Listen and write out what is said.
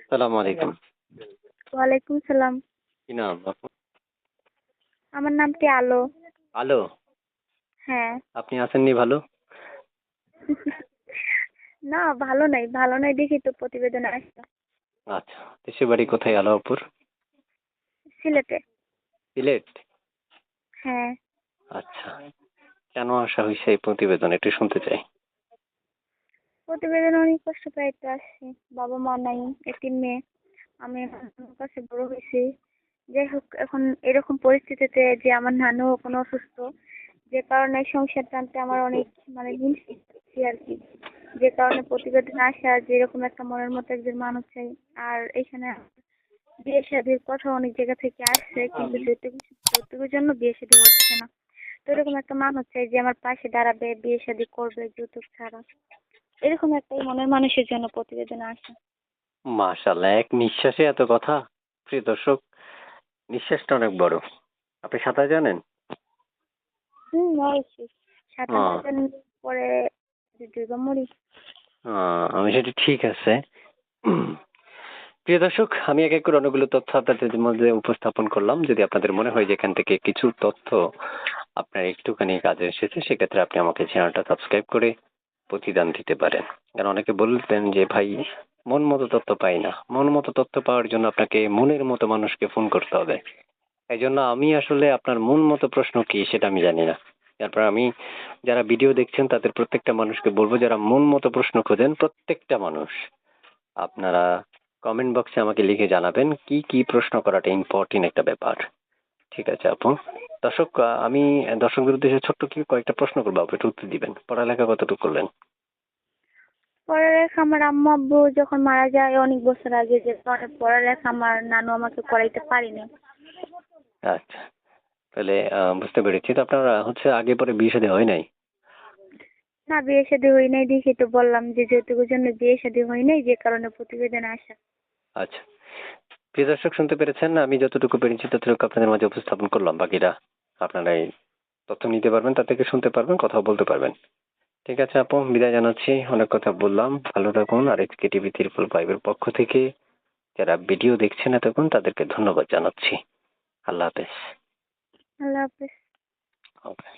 সালাম আলাইকুম। ওয়ালাইকুম সালাম। কি নাম আপনার? আমার নামটি আলো। আলো। হ্যাঁ। আপনি আছেননি ভালো? না, ভালো নাই দেখি তো প্রতিবেদনে আসছে। আচ্ছা, দেশের বাড়ি কোথায় আলো আপুর? সিলেটে। সিলেট। হ্যাঁ। আচ্ছা, কেন আসা হয়েছে এই প্রতিবেদন একটু শুনতে চাই। প্রতিবেদনে অনেক কষ্ট পাইতে আসছি। বাবা মা নাই, এতিম মেয়ে। আমি এখন আমার কাছে বড় হয়েছি। যাই হোক, এখন এরকম পরিস্থিতিতে যে আমার নানু এখন অসুস্থ, যে কারণে সংসার টানতে আমার অনেক হিমশিম আর কি। যে কারণে প্রতিবেদনে আসা, যে এরকম একটা মনের মতো একজন মানুষ চাই। আর এখানে বিয়ে শাদীর কথা অনেক জায়গা থেকে আসছে, কিন্তু যৌতুকের জন্য বিয়ে শাদী হচ্ছে না। তো এরকম একটা মানুষ চাই যে আমার পাশে দাঁড়াবে, বিয়ে শাদী করবে যৌতুক ছাড়া। এরকম একটাই মনের মানুষের জন্য প্রতিবেদনে আসা। মাশাআল্লাহ, এক নিঃশ্বাসে এত কথা। প্রিয় দর্শক, নিঃশ্বাসটা অনেক বড়। আপনি সাঁতার জানেন? অবশ্যই। সাঁতার না আহ, জানলে পরে ডুবে মরি। আমি সেটা ঠিক আছে। প্রিয় দর্শক, আমি এক এক করে অনেকগুলো তথ্য আপনাদের মধ্যে উপস্থাপন করলাম। যদি আপনাদের মনে হয় যে এখান থেকে কিছু তথ্য আপনার একটুখানি কাজে এসেছে, সেক্ষেত্রে আপনি আমাকে চ্যানেলটা সাবস্ক্রাইব করে প্রতিদান দিতে পারেন। কারণ অনেকে বলতেন যে ভাই, মন মতো তথ্য পাই না। মন মতো তথ্য পাওয়ার জন্য আপনাকে মনের মতো মানুষকে ফোন করতে হবে। এই জন্য আমি আসলে আপনার মন মতো প্রশ্ন কি সেটা আমি জানি না। তারপর আমি যারা ভিডিও দেখছেন তাদের প্রত্যেকটা মানুষকে বলবো, যারা মন মতো প্রশ্ন খোঁজেন, প্রত্যেকটা মানুষ আপনারা কমেন্ট বক্সে আমাকে লিখে জানাবেন কি কি প্রশ্ন করাটা ইম্পর্টেন্ট একটা ব্যাপার। ঠিক আছে আপু। দর্শক, আমি দর্শকদের উদ্দেশ্যে ছোট্ট কি কয়েকটা প্রশ্ন করবো, আপনি একটু উত্তর দিবেন। পড়ালেখা কতটুকু করলেন? পড়ালেখা আমার আম্মু আব্বু যখন মারা যায় অনেক বছর আগে, যে কারণে পড়ালেখা আমার নানু আমাকে করাইতে পারিনি। আচ্ছা, তাহলে বুঝতে পেরেছি। তো আপনার হচ্ছে আগে পরে বিয়ে শাদী হয় নাই? না, বিয়ে শাদী হয় নাই, দেখি তো বললাম যে যৌতুকের জন্য বিয়ে শাদী হয় নাই, যে কারণে প্রতিবেদনে আসা। আচ্ছা, প্রিয় দর্শক শুনতে পেরেছেন। আমি যতটুকু পেরেছি ততটুকু আপনাদের মাঝে উপস্থাপন করলাম। বাকিটা আপনারা এই তথ্য নিতে পারবেন, তা থেকে শুনতে পারবেন, কথা বলতে পারবেন। ঠিক আছে আপু, বিদায় জানাচ্ছি। অনেক কথা বললাম। ভালো থাকুন। আর এসকে টিভি 555 পক্ষ থেকে যারা ভিডিও দেখছেন এতক্ষণ, তাদেরকে ধন্যবাদ জানাচ্ছি। আল্লাহ হাফেজ। আল্লাহ হাফেজ। ওকে।